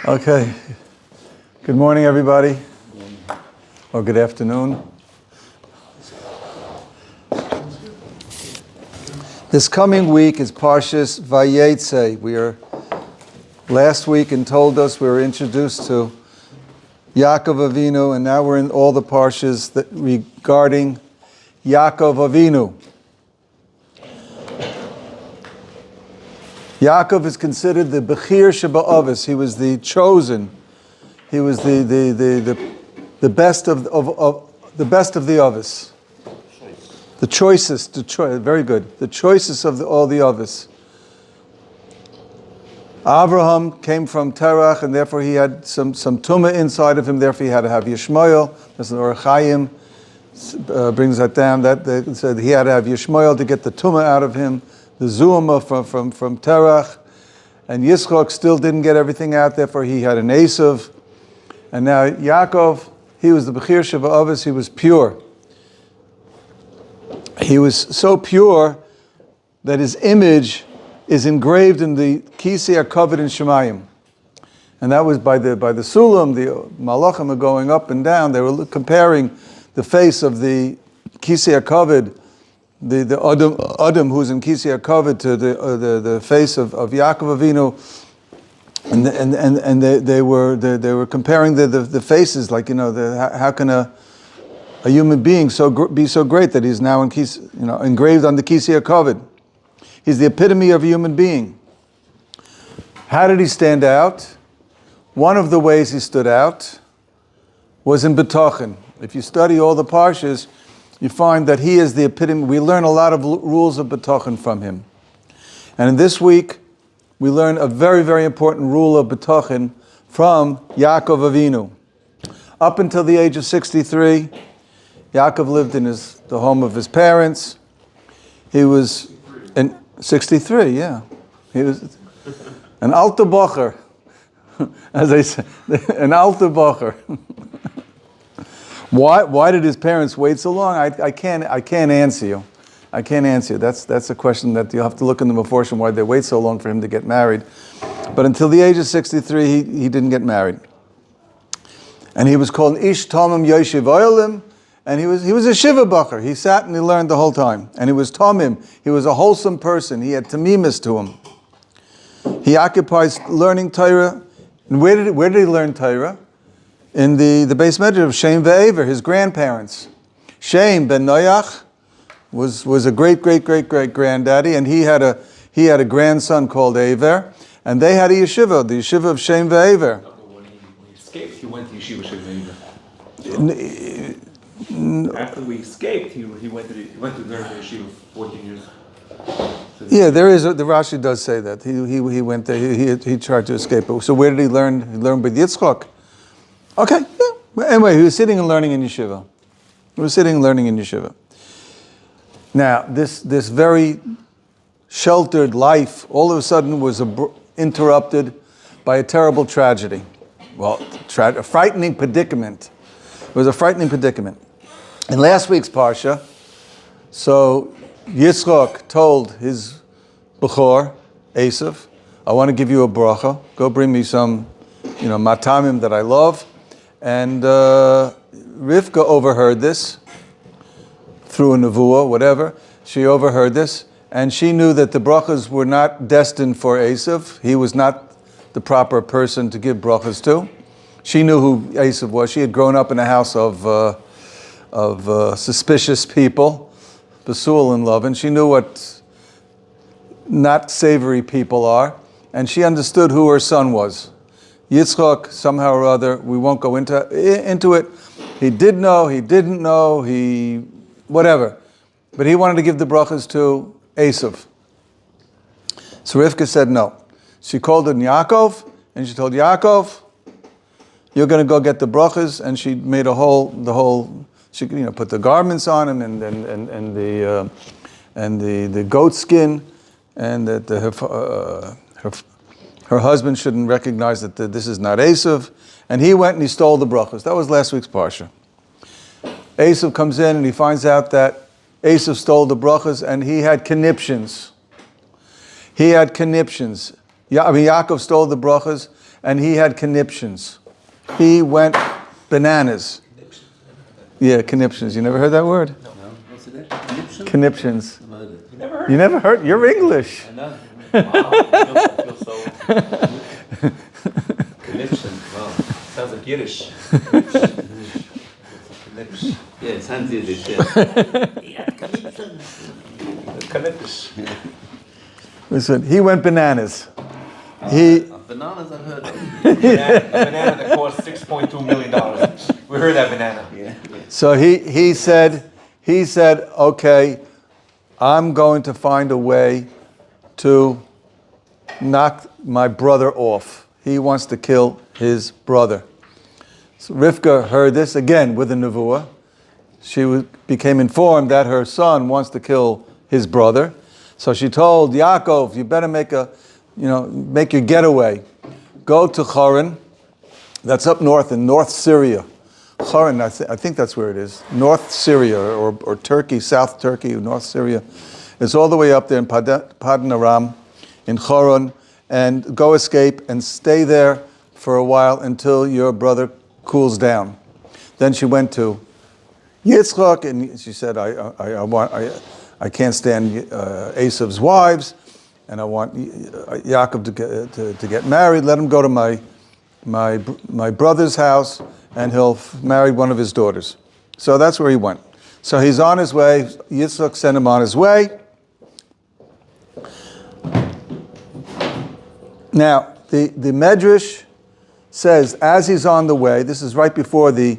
Okay. Good morning, everybody. Or good afternoon. This coming week is Parshas Vayetze. Last week and told us we were introduced to Yaakov Avinu, and now we're in all the Parshas regarding Yaakov Avinu. Yaakov is considered the Bechir Sheba'avis. He was the chosen. He was the best of the Avis. The choicest. Very good. The choicest of all the Avis. Abraham came from Terach, and therefore he had some tumah inside of him. Therefore he had to have Yishmael. That's an Orach Chaim brings that down. That said he had to have Yishmael to get the tumah out of him. The Zuama from Terach, and Yitzchak still didn't get everything out, therefore he had an Esav. And now Yaakov, he was the Bechir Sheba'avis, he was pure. He was so pure that his image is engraved in the Kisei HaKavod in Shemayim. And that was by the Sulam, the Malachim are going up and down, they were comparing the face of the Kisei HaKavod, the Adam who's in Kisei HaKavod to the face of Yaakov Avinu, and they were comparing the faces, like, how can a human being be so great that he's now engraved on the Kisei HaKavod? He's the epitome of a human being. How did he stand out? One of the ways he stood out was in Bitachon. If you study all the parshas, you find that he is the epitome. We learn a lot of rules of Bitachon from him. And in this week, we learn a very, very important rule of Bitachon from Yaakov Avinu. Up until the age of 63, Yaakov lived in the home of his parents. He was in 63, yeah. He was an alter bocher, as they say, an alter bocher. Why did his parents wait so long? I can't answer you. I can't answer you. That's a question that you'll have to look in the Meforshim, why they wait so long for him to get married. But until the age of 63, he didn't get married. And he was called Ish Tomim Yoshev Oilim, and he was a Shiva Bacher. He sat and he learned the whole time. And he was Tomim. He was a wholesome person. He had Tamimis to him. He occupies learning Torah. And where did he learn Torah? In the Beis Medrash of Shem ve'Ever, his grandparents. Shem ben Noach was a great granddaddy, and he had a grandson called Ever, and they had a yeshiva, the yeshiva of Shem ve'Ever. When he escaped, he went to yeshiva Shem ve'Ever. After we escaped, he went to learn the yeshiva 14 years. Yeah, the Rashi does say that he went there. He tried to escape. So where did he learn? He learned with Yitzchak. Okay, yeah. Anyway, he was sitting and learning in yeshiva. Now, this very sheltered life all of a sudden was interrupted by a terrible tragedy. Well, a frightening predicament. It was a frightening predicament. In last week's Parsha, so Yitzchak told his Bechor, Esav, I want to give you a bracha. Go bring me some, matamim that I love. And Rivka overheard this through a nevuah, whatever. She overheard this, and she knew that the brachas were not destined for Esav. He was not the proper person to give brachas to. She knew who Esav was. She had grown up in a house of suspicious people, Basul and love, and she knew what not savory people are, and she understood who her son was. Yitzchak, somehow or other, we won't go into it. He did know, he didn't know, whatever. But he wanted to give the brachas to Esav. So Rivka said no. She called in Yaakov, and she told Yaakov, you're going to go get the brachas, and she made she put the garments on him and the goat skin, and that her husband shouldn't recognize that this is not Esav, and he went and he stole the brachas. That was last week's parsha. Esav comes in and he finds out that Esav stole the brachas, and he had conniptions. Yaakov stole the brachas, and he had conniptions. He went bananas. Yeah, conniptions. You never heard that word? No. What's it? Conniptions. I've heard it. You never heard? You never heard? You're English. I know. Wow, I feel so. Connection. Wow. Sounds like Yiddish. Connection. Yeah, it's handy this, yeah. Connection. Listen, he went bananas. He Bananas I've heard of. Banana that cost $6.2 million. We heard that banana. Yeah. so he said, okay, I'm going to find a way to knock my brother off. He wants to kill his brother. So Rivka heard this again with a nevuah. She became informed that her son wants to kill his brother. So she told Yaakov, you better make your getaway. Go to Haran. That's up north in North Syria. Haran, I think that's where it is. North Syria or Turkey, South Turkey, North Syria. It's all the way up there in Padan Aram, in Haran, and go escape and stay there for a while until your brother cools down. Then she went to Yitzchak, and she said, I can't stand Esav's wives, and I want Yaakov to get married. Let him go to my brother's house, and he'll marry one of his daughters. So that's where he went. So he's on his way. Yitzchak sent him on his way. Now, the Medrash says, as he's on the way, this is right before the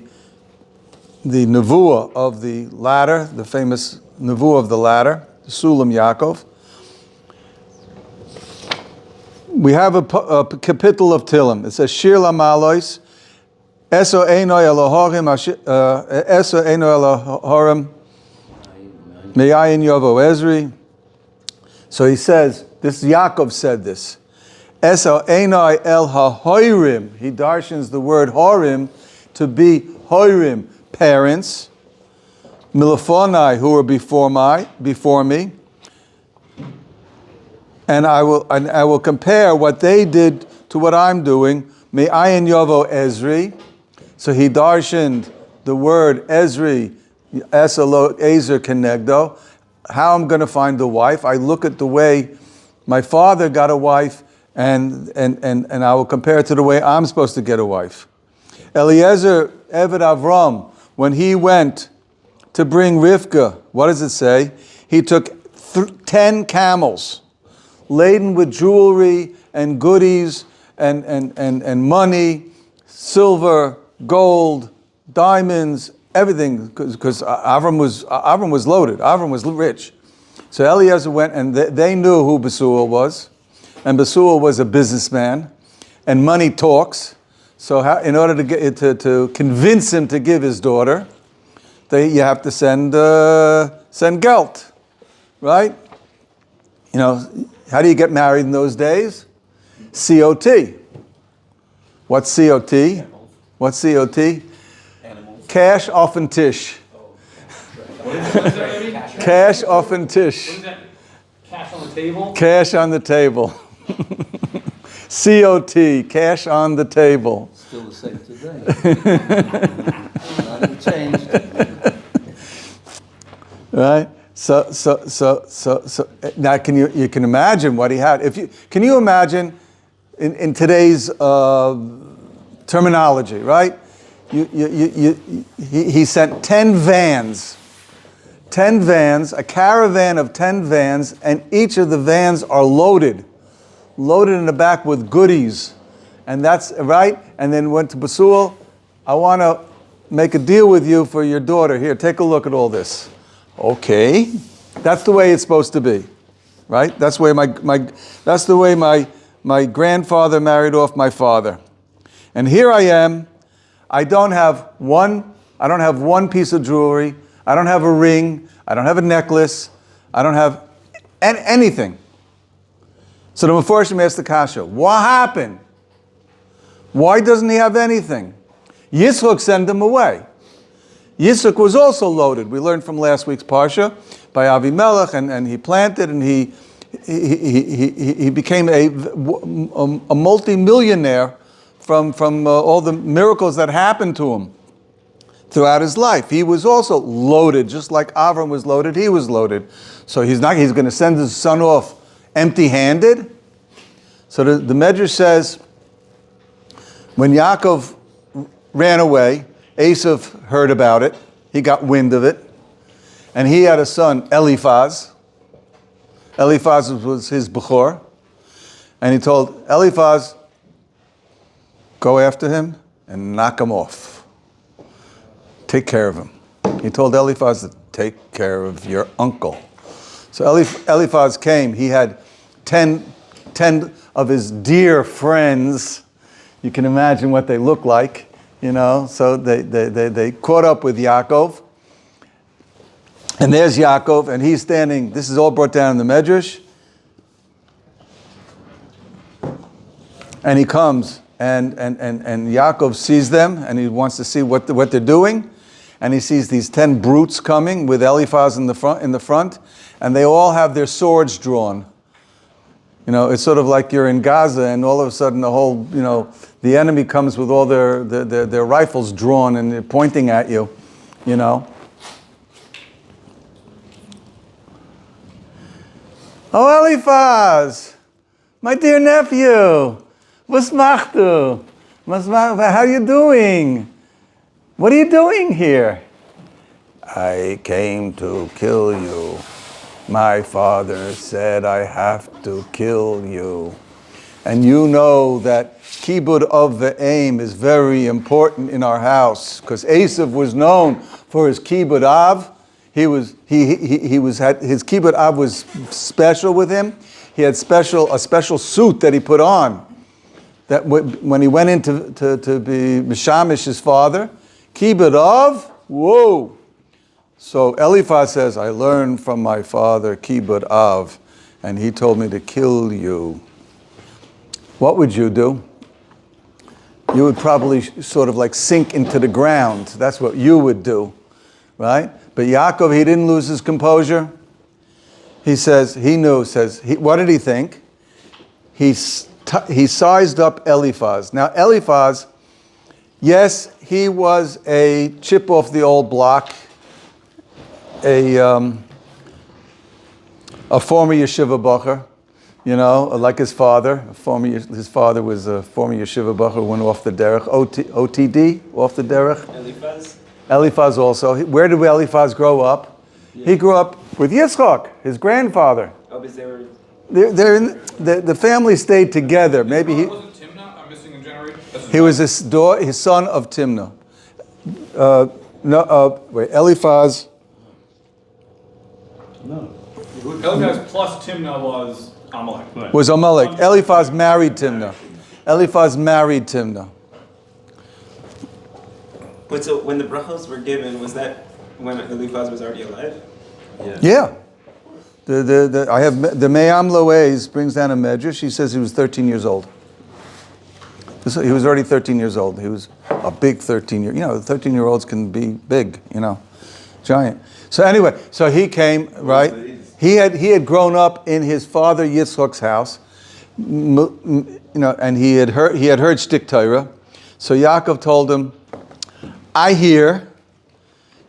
nevuah of the ladder, the famous nevuah of the ladder, the Sulam Yaakov. We have a capital of Tillim. It says, Shir Lamalois, Eso Einoi Elohorim, Eso Einoi Elohorim, Me'ayin Yovo Ezri. So he says, this Yaakov said this. Eso Einoi El HaHoirim. He darshans the word Horim to be Hoirim, parents. Milafonai, who were before me. And I will compare what they did to what I'm doing. Me'ayin Yovo Ezri. So he darshaned the word Ezri, Esalo Ezer Kenegdo. How I'm going to find the wife. I look at the way my father got a wife, and I will compare it to the way I'm supposed to get a wife. Eliezer Eved Avram, when he went to bring Rivka, what does it say? He took 10 camels laden with jewelry and goodies and money, silver, gold, diamonds, everything, because Avram was loaded. Avram was rich. So Eliezer went, and they knew who Besuel was, and Besuel was a businessman, and money talks. So in order to get to convince him to give his daughter, you have to send gelt, right? You know, how do you get married in those days? COT. What's COT? What's COT? Animals. Cash offen Tisch. Cash offen Tisch. What is that? Cash on the table? Cash on the table. COT, cash on the table. Still the same today. Nothing changed. Right? So now you can imagine what he had. Can you imagine in today's terminology, right? He sent 10 vans, a caravan of 10 vans, and each of the vans are loaded in the back with goodies. And that's right. And then went to Besuel. I want to make a deal with you for your daughter. Here, take a look at all this. Okay, that's the way it's supposed to be, right? That's the way my grandfather married off my father. And here I am. I don't have one piece of jewelry. I don't have a ring. I don't have a necklace. I don't have anything. So the Meforshim asked the Kasha, what happened? Why doesn't he have anything? Yitzchak sent him away. Yitzchak was also loaded. We learned from last week's Parsha by Avimelech, and he planted, and he became a multi-millionaire from all the miracles that happened to him throughout his life. He was also loaded, just like Avram was loaded, he was loaded. So he's going to send his son off empty-handed. So the Medrash says, when Yaakov ran away, Esav heard about it. He got wind of it. And he had a son, Eliphaz. Eliphaz was his Bechor. And he told Eliphaz, go after him and knock him off. Take care of him. He told Eliphaz to take care of your uncle. So Eliphaz came. He had 10 of his dear friends. You can imagine what they look like. So they caught up with Yaakov. And there's Yaakov, and he's standing. This is all brought down in the Medrash. And he comes, and Yaakov sees them, and he wants to see what they're doing. And he sees these 10 brutes coming with Eliphaz in the front, and they all have their swords drawn. It's sort of like you're in Gaza, and all of a sudden the enemy comes with all their rifles drawn and they're pointing at you, Oh, Eliphaz, my dear nephew, was machst du? How are you doing? What are you doing here? I came to kill you. My father said I have to kill you. And you know that Kibud of Ve'em is very important in our house, because Esav was known for his Kibud Av. His Kibud Av was special with him. He had a special suit that he put on. That when he went in to be Mishamish, his father, Kibud Av, whoa. So Eliphaz says, I learned from my father Kibud Av, and he told me to kill you. What would you do? You would probably sort of like sink into the ground. That's what you would do, right? But Yaakov, he didn't lose his composure. He says, what did he think? He sized up Eliphaz. Now Eliphaz, yes, he was a chip off the old block, a former yeshiva bacher, like his father. His father was a former yeshiva bacher who went off the derech, OTD, off the derech. Eliphaz also. Where did Eliphaz grow up? Yeah. He grew up with Yitzchak, his grandfather. Oh, because they were... The family stayed together. Maybe he... Wasn't Timnah? I'm missing a generation. He was his son of Timnah. Eliphaz... No. Eliphaz plus Timnah was Amalek. Right. Was Amalek. Eliphaz married Timnah. But so when the brachos were given, was that when Eliphaz was already alive? Yeah. I have the Me'am Loez brings down a medrash. He says he was 13 years old. He was already 13 years old. He was a big 13-year. 13-year-olds can be big. Giant. So anyway, so he came, right? He had grown up in his father Yitzchak's house, and he had heard Shtik Torah. So Yaakov told him, I hear,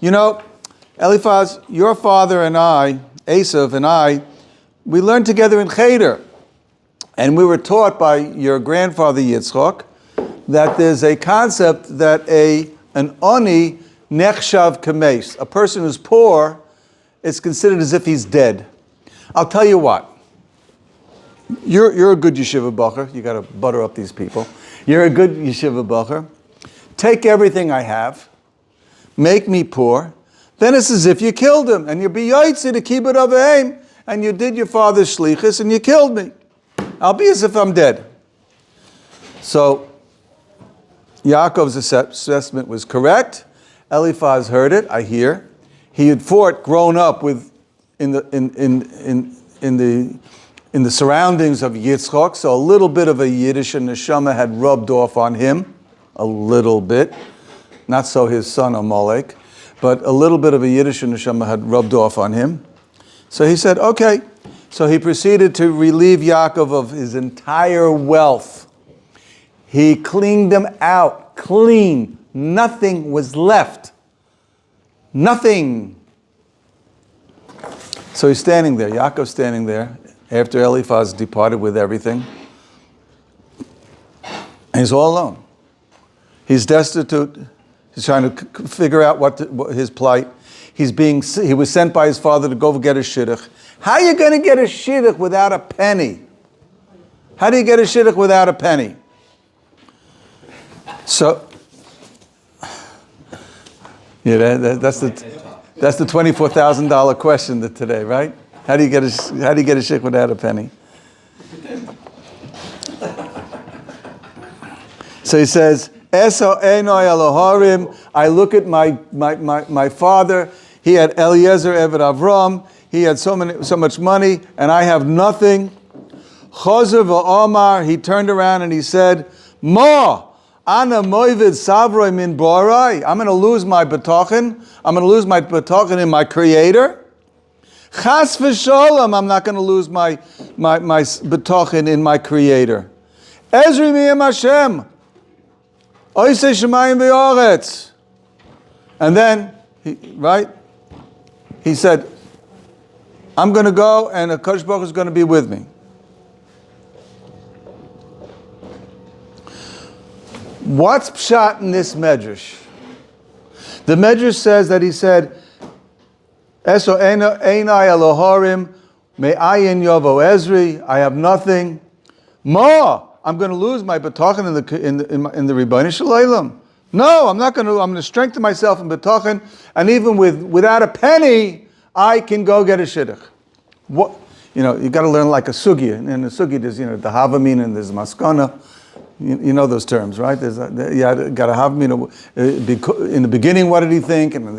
Eliphaz, your father and I, Esav and I, we learned together in Cheder, and we were taught by your grandfather Yitzchak that there's a concept that an oni nechshav kameis, a person who's poor, is considered as if he's dead. I'll tell you what. You're a good yeshiva bacher. You got to butter up these people. You're a good yeshiva bacher. Take everything I have, make me poor. Then it's as if you killed him, and you be yaitzi to keep it of aim, and you did your father's shlichus, and you killed me. I'll be as if I'm dead. So Yaakov's assessment was correct. Eliphaz heard it. I hear he had grown up with in the in the surroundings of Yitzchak, so a little bit of a Yiddish neshama had rubbed off on him, a little bit. Not so his son Amalek, but a little bit of a Yiddish neshama had rubbed off on him. So he said, okay. So he proceeded to relieve Yaakov of his entire wealth. He cleaned them out, clean. Nothing was left. Nothing. So he's standing there, Yaakov's standing there, after Eliphaz departed with everything. And he's all alone. He's destitute. He's trying to figure out what his plight. He was sent by his father to go get a shidduch. How are you going to get a shidduch without a penny? How do you get a shidduch without a penny? So, yeah, that's the $24,000 question today, right? How do you get a shidduch without a penny? So he says, Eso Enoi Eloharim. I look at my father. He had Eliezer Eved Avram. He had so much money, and I have nothing. Chozer v'Omar. He turned around and he said, Ma, ana moivid savroi min borai. I'm going to lose my bitachon. I'm going to lose my bitachon in my Creator. Chas v'sholom. I'm not going to lose my bitachon in my Creator. Ezri miyem Hashem. Oisei shemayim v'yoretz. And then, he said, I'm going to go and HaKadosh Baruch Hu is going to be with me. What's pshat in this medrash? The medrash says that he said, Eso einai Eloharim, me'ayin yovo Ezri, I have nothing. Ma, I'm going to lose my bitachon in the Rebbeinu Shalom. No, I'm not going to. I'm going to strengthen myself in bitachon, and even without a penny, I can go get a shidduch. What, you got to learn like a sugya. And the sugya, there's, the havamin and there's maskana. You know those terms, right? There's got to havamin. In the beginning, what did he think? And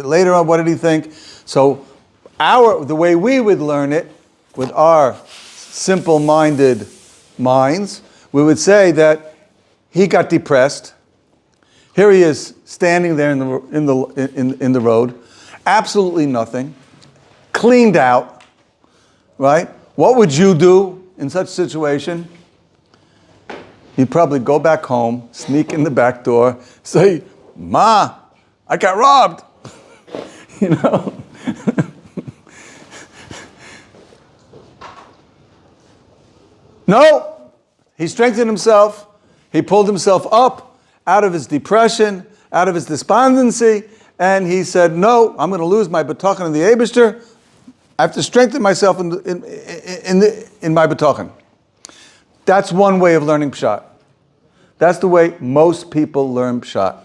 later on, what did he think? So, the way we would learn it, with our simple-minded minds, we would say that he got depressed. Here he is standing there in the road, absolutely nothing, cleaned out, right? What would you do in such a situation? You'd probably go back home, sneak in the back door, say, Ma, I got robbed. No, he strengthened himself. He pulled himself up out of his depression, out of his despondency, and he said, no, I'm going to lose my bitachon in the Eibishter. I have to strengthen myself in my bitachon. That's one way of learning pshat. That's the way most people learn pshat.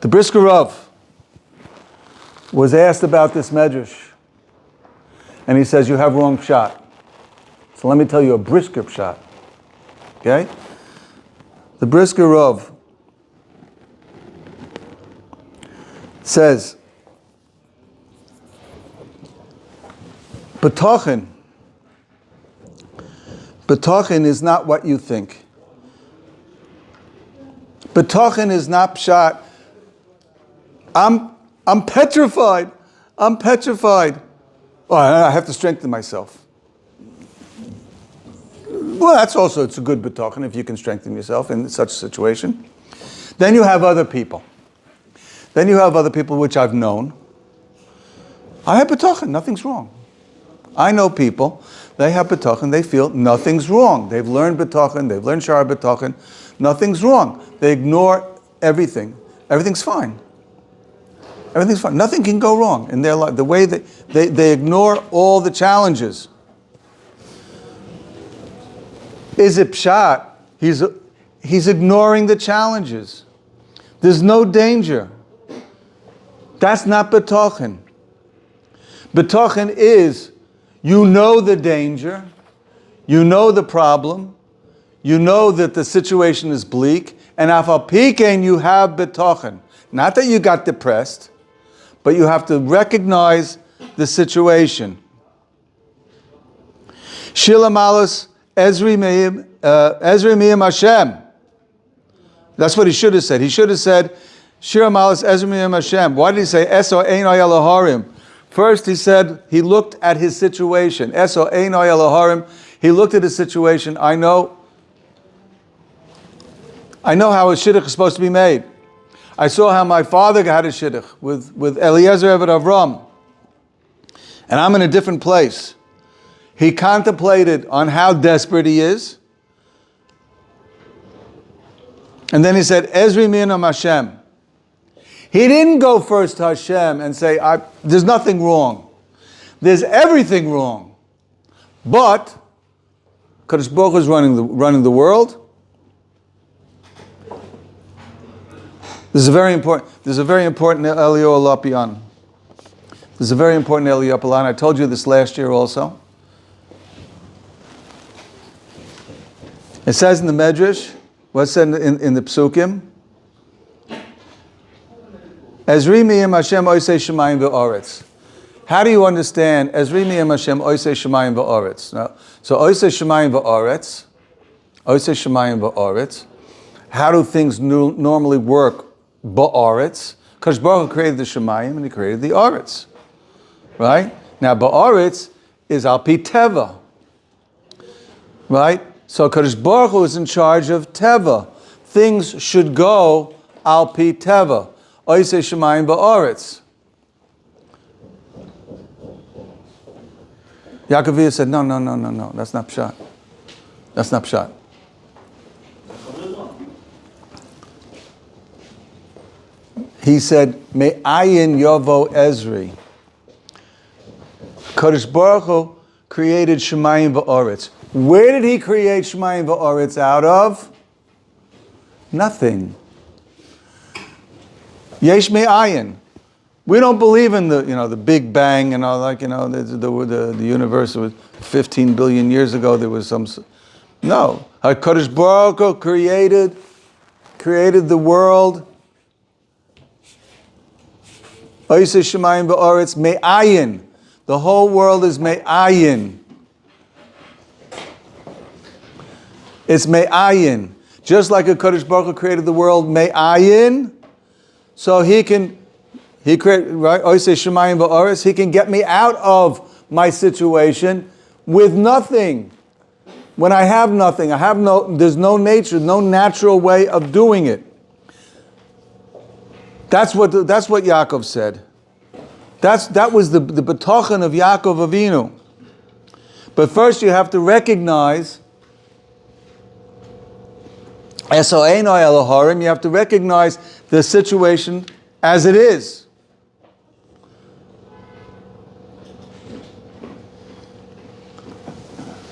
The Brisker Rav was asked about this medrash, and he says, you have wrong pshat. So let me tell you a Brisker pshat. Okay? The Brisker Rav says, Bitachon is not what you think. Bitachon is not pshat. I'm petrified. I'm petrified. Oh, I have to strengthen myself. Well, it's a good bitachon if you can strengthen yourself in such a situation. Then you have other people. Which I've known. I have bitachon, nothing's wrong. I know people, they have bitachon, they feel nothing's wrong. They've learned bitachon, they've learned shara bitachon, nothing's wrong. They ignore everything. Everything's fine. Everything's fine. Nothing can go wrong in their life. The way that they ignore all the challenges. Is it pshat? He's ignoring the challenges. There's no danger. That's not bitachon. Bitachon is, you know the danger, you know the problem, you know that the situation is bleak, and af al pi kein you have bitachon. Not that you got depressed, but you have to recognize the situation. Shila Malus Ezri Miyam Hashem. That's what he should have said. He should have said, Shira Malus Ezri Miyam Hashem. Why did he say, Eso Einoi Eloharim? First he said, he looked at his situation. Eso Einoi Eloharim. He looked at his situation. I know how a shidduch is supposed to be made. I saw how my father had a shidduch with Eliezer Eved Avram. And I'm in a different place. He contemplated on how desperate he is. And then he said, Ezri Minam Hashem. He didn't go first to Hashem and say, there's nothing wrong. There's everything wrong. But Kadosh Baruch Hu is running the world. This is very important. There's a very important Eliyahu Lapian. There's a very important Eliyahu Lapian. I told you this last year also. It says in the Medrash, what's said in the Psukim? Ezri miyam Hashem oisei shemayim v'oretz. How do you understand Ezri miyam Hashem oisei shemayim v'oretz? So oisei shemayim v'oretz. How do things normally work ba'oretz? Because Baruch Hu created the shemayim and he created the oretz. Right? Now ba'oretz is al pi teva. Right? So Kadosh Baruch Hu is in charge of teva. Things should go al pi teva. Oisei shemayim ba'oretz. Yaakov said, no, that's not pshat. That's not pshat. He said, Me'ayin yovo Ezri. Kadosh Baruch Hu created shemayim ba'oretz. Where did he create shemayim va'oretz out of? Nothing. Yesh me'ayin. We don't believe in the Big Bang and all, the universe was 15 billion years ago. There was some. No, HaKadosh Baruch Hu created the world. Oisei shemayim va'oretz me'ayin. The whole world is me'ayin. It's me'ayin. Just like HaKadosh Baruch Hu created the world me'ayin, so he created, right? Oisei shemayim va'oretz. He can get me out of my situation with nothing. When I have nothing, there's no nature, no natural way of doing it. That's what Yaakov said. That was the Bitachon of Yaakov Avinu. But first you have to recognize Eso Einoi Eloharim, you have to recognize the situation as it is.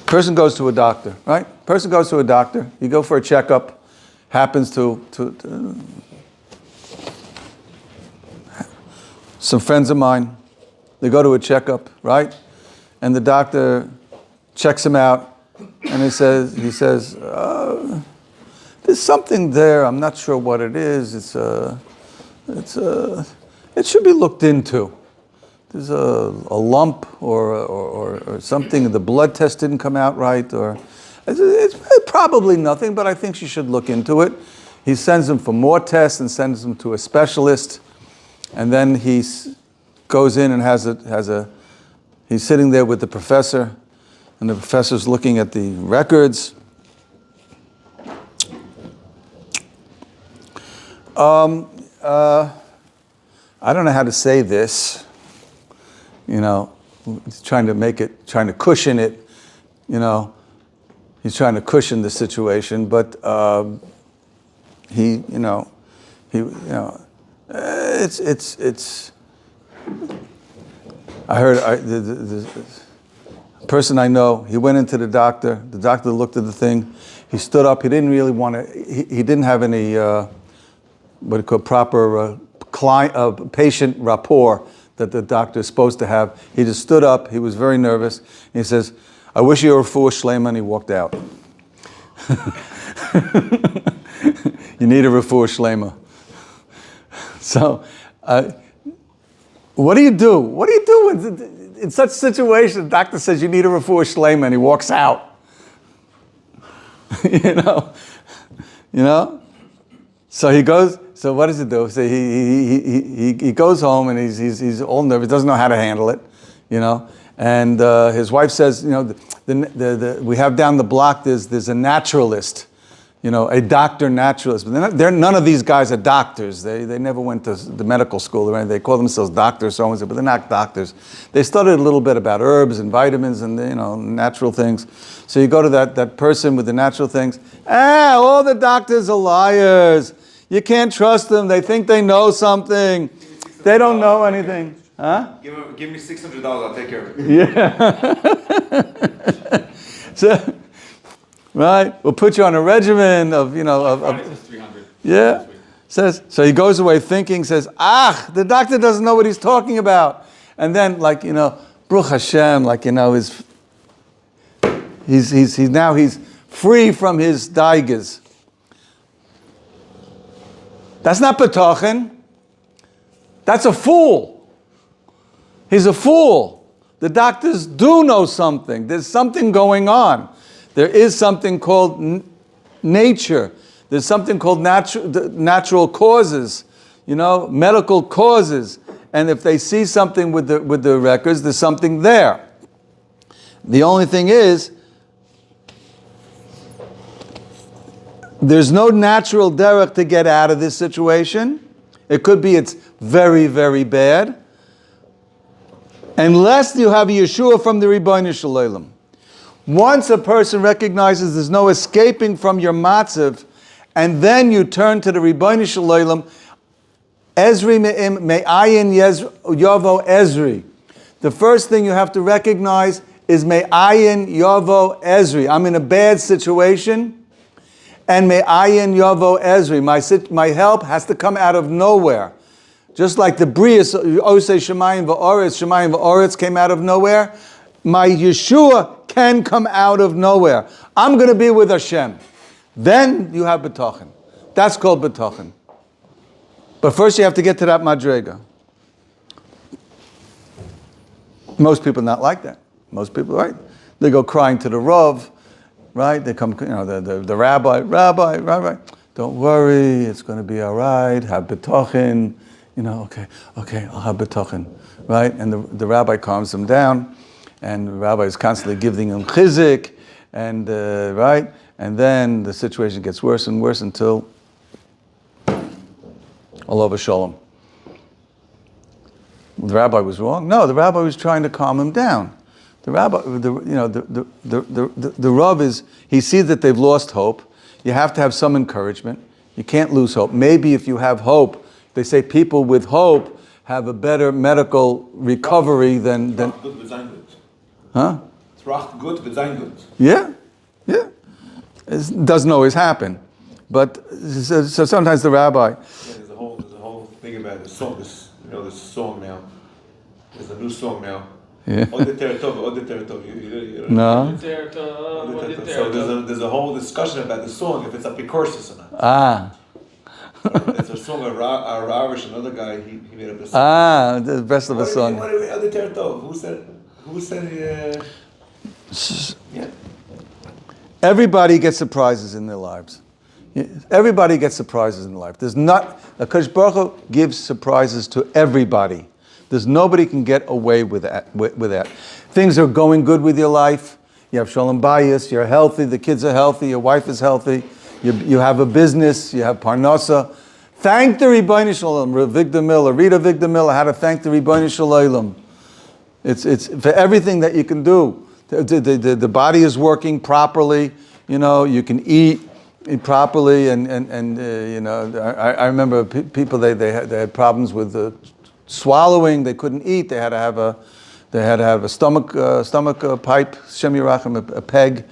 Person goes to a doctor, right? Person goes to a doctor, you go for a checkup, happens to some friends of mine, they go to a checkup, right? And the doctor checks him out, and he says, there's something there. I'm not sure what it is. It should be looked into. There's a lump or something. The blood test didn't come out right, or it's probably nothing. But I think she should look into it. He sends him for more tests and sends him to a specialist, and then he goes in and he's sitting there with the professor, and the professor's looking at the records. I don't know how to say this, he's trying to cushion it, he's trying to cushion the situation, but it's I heard the person I know, he went into the doctor looked at the thing, he stood up, he didn't really want to, he didn't have any what you call proper patient rapport that the doctor is supposed to have. He just stood up, he was very nervous, and he says, I wish you were refuah shlema, and he walked out. You need a refuah shlema. So, What do you do? What do you do in such a situation? The doctor says you need a refuah shleima, and he walks out. you know. So he goes. So what does he do? So he goes home, and he's all nervous. Doesn't know how to handle it. And his wife says, we have down the block. There's a naturalist. A doctor naturalist. But none of these guys are doctors. They never went to the medical school or anything. They call themselves doctors, so on, but they're not doctors. They studied a little bit about herbs and vitamins and natural things. So you go to that person with the natural things. All the doctors are liars. You can't trust them. They think they know something. They don't know anything. Huh? Give me $600. I'll take care of it. Yeah. So. Right? We'll put you on a regimen of. 300. Yeah. So he goes away thinking, says, the doctor doesn't know what he's talking about. And then, Baruch Hashem, he's free from his daigas. That's not Bitachon. That's a fool. He's a fool. The doctors do know something. There's something going on. There is something called nature. There's something called natural causes, medical causes. And if they see something with the records, there's something there. The only thing is, there's no natural derech to get out of this situation. It could be it's very, very bad. Unless you have a Yeshua from the Ribbono Shel Olam. Once a person recognizes there's no escaping from your matzav, and then you turn to the Ribbono Shel Olam, Ezri me'ayin yavo Ezri. The first thing you have to recognize is me'ayin yavo Ezri. I'm in a bad situation, and me'ayin yavo Ezri. My help has to come out of nowhere. Just like the Brias, Osei Shemayim v'Oretz came out of nowhere, my Yeshua can come out of nowhere. I'm going to be with Hashem. Then you have Bitachon. That's called Bitachon. But first you have to get to that madrega. Most people not like that. Most people, right? They go crying to the Rav, right? They come, the rabbi, don't worry, it's going to be all right. Have Bitachon. Okay, I'll have Bitachon, right? And the rabbi calms them down. And the rabbi is constantly giving him chizik, and right, and then the situation gets worse and worse until Allah Shalom. The rabbi was wrong. No, the rabbi was trying to calm him down. The rabbi, the Rav is, he sees that they've lost hope. You have to have some encouragement. You can't lose hope. Maybe if you have hope, they say people with hope have a better medical recovery than. Huh? It's racht gut, but sein gut. Yeah. It doesn't always happen, but so sometimes the rabbi. Yeah, there's a whole thing about the song. This song now. There's a new song now. Yeah. Ode Teretov. No. So there's a whole discussion about the song if it's epicorsis or not. It's a song of Ravish, another guy. He made up a song. The best of a song. What Ode Teretov? Who said? Yeah. Everybody gets surprises in their lives. Everybody gets surprises in their life. There's not, Akash Baruch Hu gives surprises to everybody. There's nobody can get away with that. Things are going good with your life. You have shalom bayis. You're healthy. The kids are healthy. Your wife is healthy. You have a business. You have parnasa. Thank the Ribbono Shel Olam. Rita Vigda Miller, how to thank the Ribbono Shel Olam. It's for everything that you can do. The body is working properly. You can eat properly, and I remember people they had problems with swallowing. They couldn't eat. They had to have a stomach pipe, Shem Yerachem, a peg.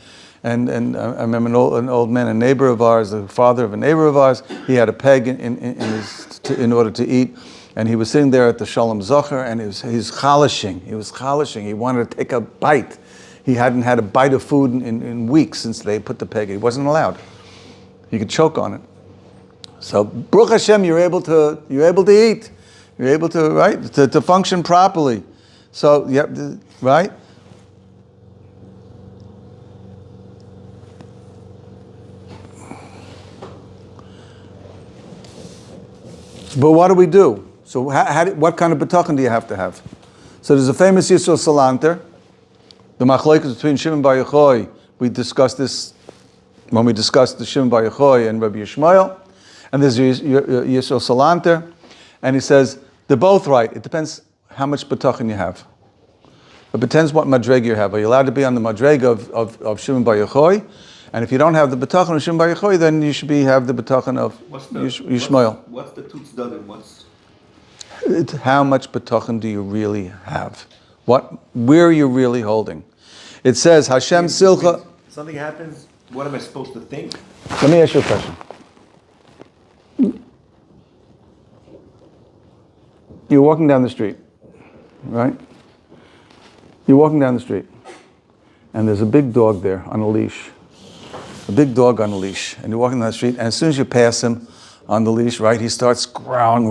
And I remember an old man, a neighbor of ours, the father of a neighbor of ours. He had a peg in order to eat. And he was sitting there at the Shalom Zocher, and he's chalishing. He was chalishing. He wanted to take a bite. He hadn't had a bite of food in weeks since they put the peg. He wasn't allowed. He could choke on it. So Baruch Hashem, you're able to eat. You're able to, right, to function properly. So, yep, right? But what do we do? So what kind of bitachon do you have to have? So there's a famous Yisrael Salanter, the machlokes between Shimon Bar Yochai. We discussed this when we discussed the Shimon Bar Yochai and Rabbi Yishmael. And there's Yisrael Salanter, and he says, they're both right. It depends how much bitachon you have. It depends what madrega you have. Are you allowed to be on the madrega of Shimon Bar Yochai? And if you don't have the bitachon of Shimon Bar Yochai, then you should have the bitachon of Yishmael. What's the tutz done? How much bitachon do you really have? Where are you really holding? It says Hashem Silcha. Something happens. What am I supposed to think? Let me ask you a question. You're walking down the street, right? You're walking down the street, and there's a big dog there on a leash. A big dog on a leash, and you're walking down the street, and as soon as you pass him on the leash, right, he starts growling,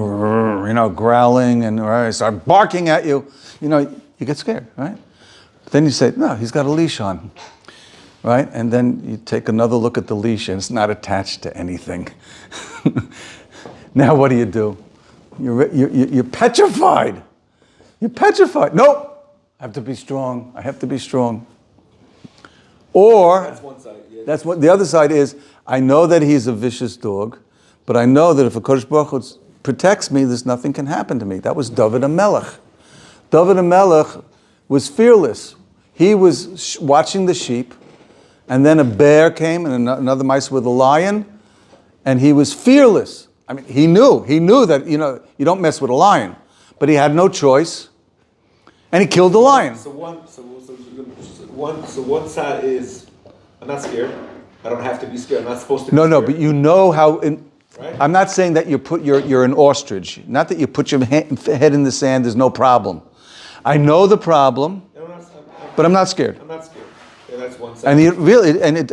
and right, start barking at you. You get scared, right? Then you say, no, he's got a leash on, right? And then you take another look at the leash, and it's not attached to anything. Now what do? You're petrified. You're petrified. Nope. I have to be strong. I have to be strong. Or That's one side. Yeah. that's what the other side is. I know that he's a vicious dog, but I know that if a Kodesh Baruch Hu protects me, there's nothing can happen to me. That was David HaMelech. David HaMelech was fearless. He was watching the sheep, and then a bear came, and another mice with a lion, and he was fearless. I mean, he knew that, you don't mess with a lion. But he had no choice. And he killed the lion. So one side is, I'm not scared. I don't have to be scared. I'm not supposed to be scared. No, but you know how, Right? I'm not saying that you're an ostrich. Not that you put your head in the sand, there's no problem. I know the problem, but I'm not scared. I'm not scared. Yeah, that's one side. And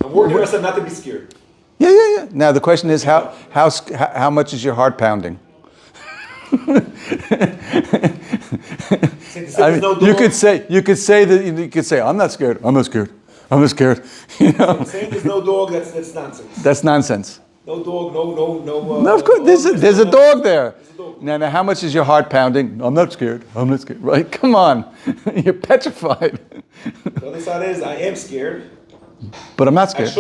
I'm working myself not to be scared. Yeah. Now the question is, how much is your heart pounding? You could say I'm not scared. I'm not scared. Saying there's no dog, that's nonsense. That's nonsense. No dog, no. No, of course, there's a dog there. Now, how much is your heart pounding? I'm not scared. Right? Come on, you're petrified. The other side is, I am scared. But I'm not scared.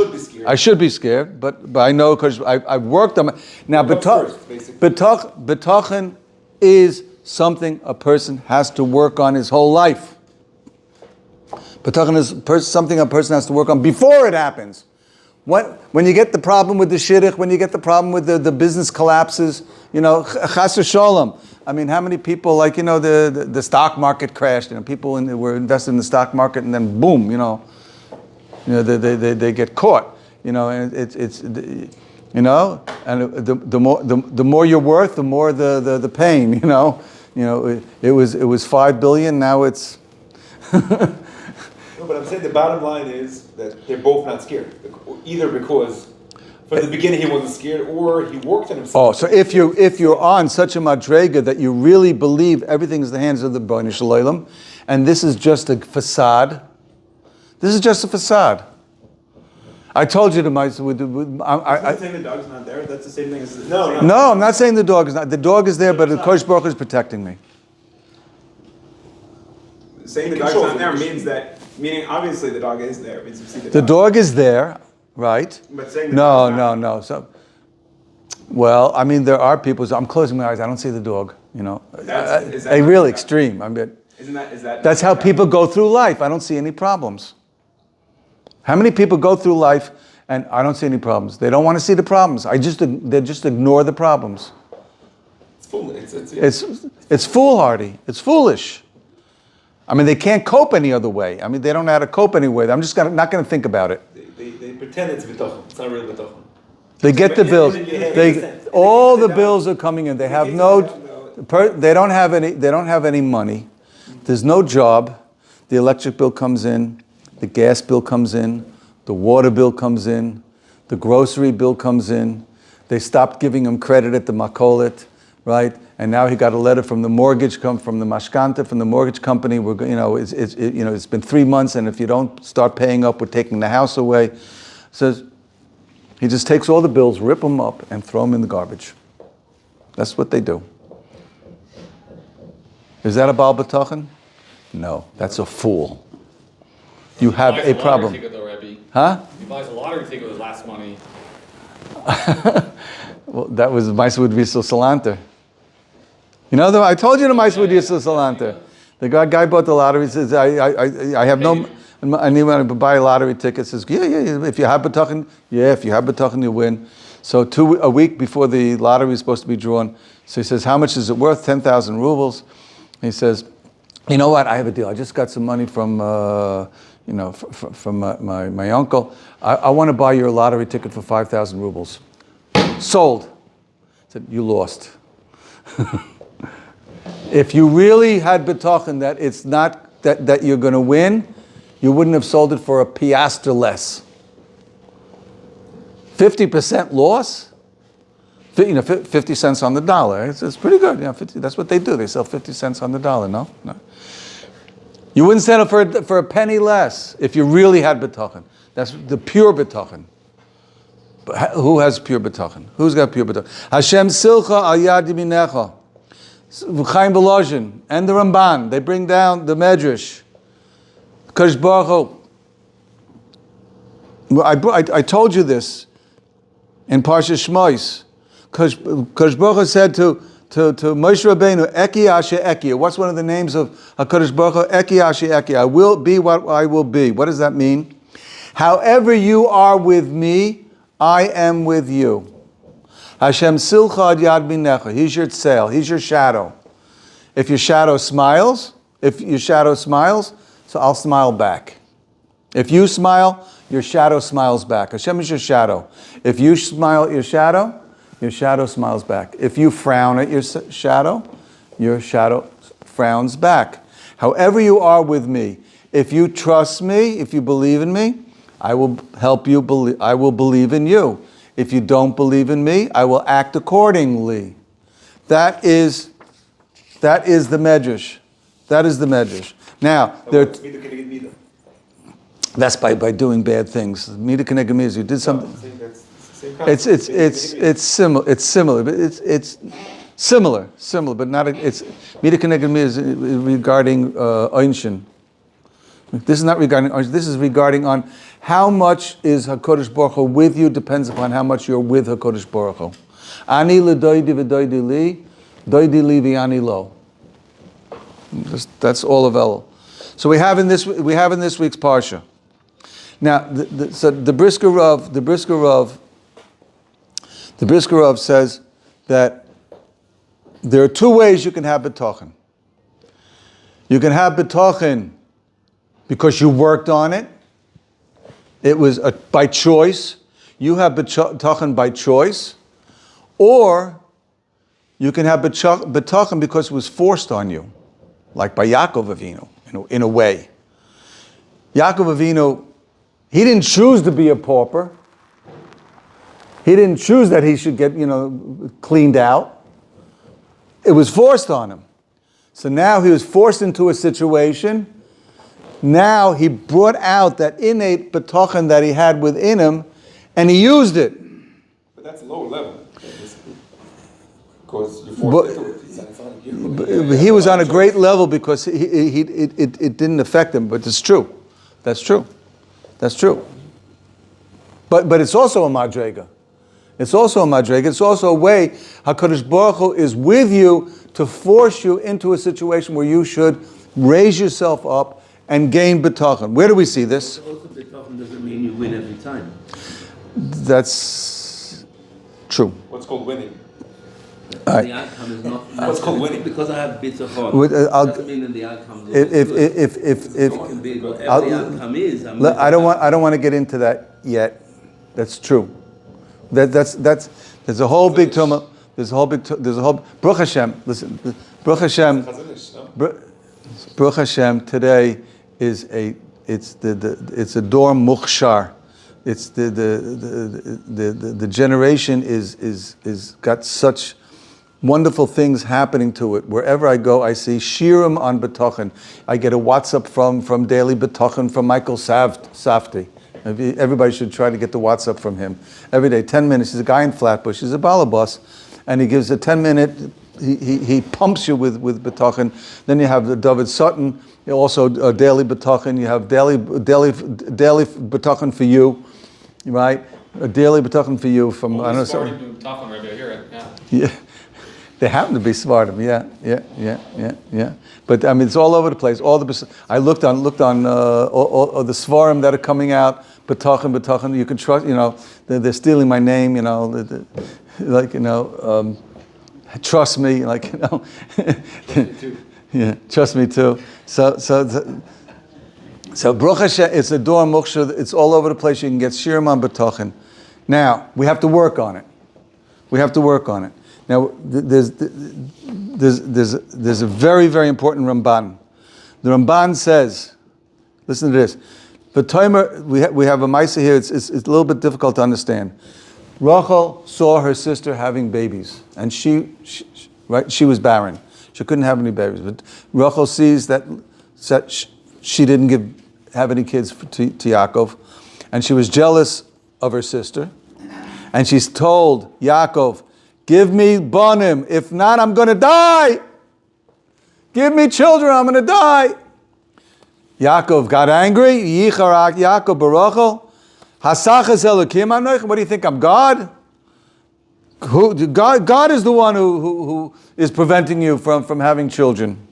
I should be scared. But I know because I've worked on it. Now, bitachon is something a person has to work on his whole life. Bitachon is something a person has to work on before it happens. When you get the problem with the shidduch, when you get the problem with the business collapses, chas v'sholom. I mean, how many people, the stock market crashed, people were invested in the stock market and then boom, they get caught, and it's and the more you're worth, the more the pain, it was 5 billion, now it's. No, but I'm saying the bottom line is that they're both not scared, either because from the beginning he wasn't scared, or he worked on himself. Oh, so if you're on such a madrega that you really believe everything is the hands of the Bnei Shalom, and this is just a facade. This is just a facade. I told you to my. I'm saying the dog's not there. That's the same thing as No. No, I'm not saying the dog is not. The dog is there, but the Kodesh Baruch Hu is protecting me. Saying the dog's not there meaning obviously the dog is there. It means you see The dog is there, right? But saying the dog is not. No. So, well, I mean, there are people. I'm closing my eyes. I don't see the dog. Is that really extreme. I mean, is that? That's how people go through life. I don't see any problems. How many people go through life and I don't see any problems? They don't want to see the problems. They just ignore the problems. It's foolish. It's foolhardy. It's foolish. I mean, they can't cope any other way. I mean, they don't know how to cope any way. I'm just not going to think about it. They pretend it's bitachon. It's not really bitachon. They get the bills. All the bills are coming in. They have they don't have any money. There's no job. The electric bill comes in. The gas bill comes in, the water bill comes in, the grocery bill comes in. They stopped giving them credit at the makolet, right? and now he got a letter from the mortgage from the mashkanta, from the mortgage company. It's been 3 months, and if you don't start paying up, we're taking the house away. Says he just takes all the bills, rip them up, and throw them in the garbage. That's what they do. Is that a Baal Bitachon? No, that's a fool. You have a problem. He buys a lottery ticket though, Rebbe. Huh? He buys a lottery ticket with his last money. Well, that was Maiswood Yisrael Salanter. You know, I told you the Maiswood Yisrael Salanter. The guy bought the lottery. Says, I have no, I need to buy a lottery ticket. Says, yeah. If you have Bitachon, you win. So a week before the lottery is supposed to be drawn, so he says, how much is it worth? 10,000 rubles. He says, you know what? I have a deal. I just got some money from, from my uncle. I want to buy your lottery ticket for 5,000 rubles. Sold. I said, you lost. If you really had Bitachon that it's not that you're going to win, you wouldn't have sold it for a piastre less. 50% loss. 50 cents on the dollar. It's pretty good. 50, that's what they do. They sell 50 cents on the dollar. No. You wouldn't sell it for a penny less if you really had Bitachon. That's the pure Bitachon. But who has pure Bitachon? Who's got pure Bitachon? Hashem silcha al yad yaminecha. Chaim Volozhin and the Ramban, they bring down the Medrash. Kadosh Baruch Hu. I told you this in Parsha Shmois. Kadosh Baruch Hu said to Moshe Rabbeinu, Eki Asher Eki. What's one of the names of HaKadosh Baruch Hu? Eki Asher Eki. I will be what I will be. What does that mean? However you are with me, I am with you. Hashem silcha ad yad minecha. He's your tzel. He's your shadow. If your shadow smiles, so I'll smile back. If you smile, your shadow smiles back. Hashem is your shadow. If you smile at your shadow smiles back. If you frown at your shadow frowns back. However you are with me, if you trust me, if you believe in me, I will help you believe. I will believe in you. If you don't believe in me, I will act accordingly. That is the Medrash. That is the Medrash. Now, that's by doing bad things. Mida Keneged Mida, you did something. It's similar, but it's similar, but not. It's Mida Keneged Mida is regarding Einshin. This is not regarding Einshin. This is regarding on how much is HaKadosh Baruch Hu with you depends upon how much you're with HaKadosh Baruch Hu. Ani l'doidi v'doidi li, doidi li v'ani lo. That's all of Elul. So we have in this week's parsha. Now, the Brisker Rav says that there are two ways you can have Bitachon. You can have Bitachon because you worked on it. It was by choice. You have Bitachon by choice. Or you can have Bitachon because it was forced on you, like by Yaakov Avinu, in a way. Yaakov Avinu, he didn't choose to be a pauper. He didn't choose that he should get, cleaned out. It was forced on him. So now he was forced into a situation. Now he brought out that innate Bitachon that he had within him, and he used it. But that's lower level. Because you forced into it. But he was on a great level because it didn't affect him. But it's true. That's true. But it's also a madrega. It's also a way HaKadosh Baruch Hu is with you to force you into a situation where you should raise yourself up and gain Bitachon. Where do we see this? Also, Bitachon doesn't mean you win every time. That's true. What's called winning? The outcome is not. What's called winning? Because I have Bitachon. Doesn't mean that the outcome is good. It can be whatever the outcome is. I don't want to get into that yet. That's true. There's a whole big tumult. There's a whole Baruch Hashem. Listen, Baruch Hashem. Baruch Hashem today it's a dor mukhshar. It's the generation is got such wonderful things happening to it. Wherever I go, I see Shirim on Bitachon. I get a WhatsApp from Daily Bitachon from Michael Safdie. Everybody should try to get the WhatsApp from him. Every day, 10 minutes. He's a guy in Flatbush. He's a balabas. And he gives a 10-minute, he pumps you with Bitachon. Then you have the David Sutton, also Daily Bitachon. You have daily Bitachon for you, right? A daily Bitachon for you from, I don't know. Bitachon right here, yeah. Yeah. They happen to be Svardim, yeah. But I mean, it's all over the place. I looked on all the Svarim that are coming out. Bitachon. You can trust. They're stealing my name. Trust me. Yeah, trust me too. So Baruch Hashem, it's a Dor Muksha. It's all over the place. You can get Shirim on Bitachon. Now we have to work on it. Now, there's a very, very important Ramban. The Ramban says, listen to this. We have a Maisa here. It's a little bit difficult to understand. Rachel saw her sister having babies, and she was barren. She couldn't have any babies. But Rachel sees that she didn't have any kids to Yaakov, and she was jealous of her sister, and she's told Yaakov, give me banim. If not, I'm going to die. Give me children. I'm going to die. Yaakov got angry. Yicharak Yaakov barachel. Hasachas elokim anoich. What do you think? I'm God? God is the one who is preventing you from having children.